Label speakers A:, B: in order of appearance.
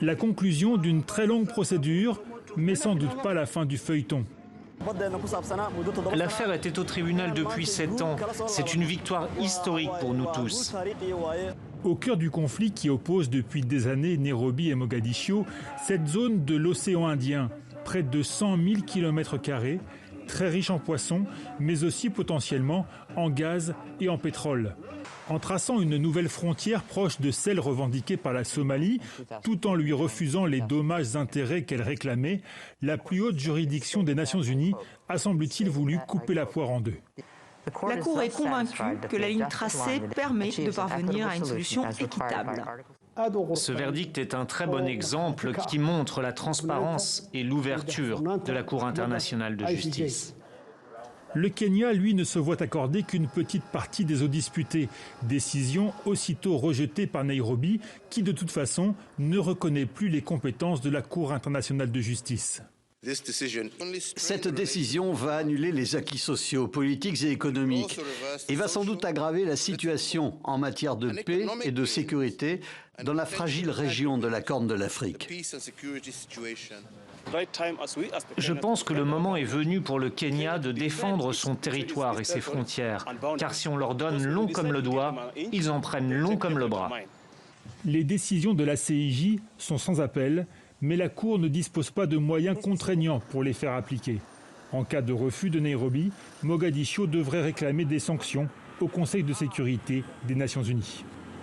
A: La conclusion d'une très longue procédure, mais sans doute pas la fin du feuilleton.
B: L'affaire était au tribunal depuis 7 ans. C'est une victoire historique pour nous tous.
A: Au cœur du conflit qui oppose depuis des années Nairobi et Mogadiscio, cette zone de l'océan Indien, près de 100 000 km², très riche en poissons, mais aussi potentiellement en gaz et en pétrole. En traçant une nouvelle frontière proche de celle revendiquée par la Somalie, tout en lui refusant les dommages-intérêts qu'elle réclamait, la plus haute juridiction des Nations Unies a, semble-t-il, voulu couper la poire en deux.
C: La Cour est convaincue que la ligne tracée permet de parvenir à une solution équitable.
B: Ce verdict est un très bon exemple qui montre la transparence et l'ouverture de la Cour internationale de justice.
A: Le Kenya, lui, ne se voit accorder qu'une petite partie des eaux disputées. Décision aussitôt rejetée par Nairobi, qui de toute façon ne reconnaît plus les compétences de la Cour internationale de justice.
D: Cette décision va annuler les acquis sociaux, politiques et économiques et va sans doute aggraver la situation en matière de paix et de sécurité dans la fragile région de la Corne de l'Afrique.
B: Je pense que le moment est venu pour le Kenya de défendre son territoire et ses frontières, car si on leur donne long comme le doigt, ils en prennent long comme le bras.
A: Les décisions de la CIJ sont sans appel, mais la Cour ne dispose pas de moyens contraignants pour les faire appliquer. En cas de refus de Nairobi, Mogadiscio devrait réclamer des sanctions au Conseil de sécurité des Nations Unies.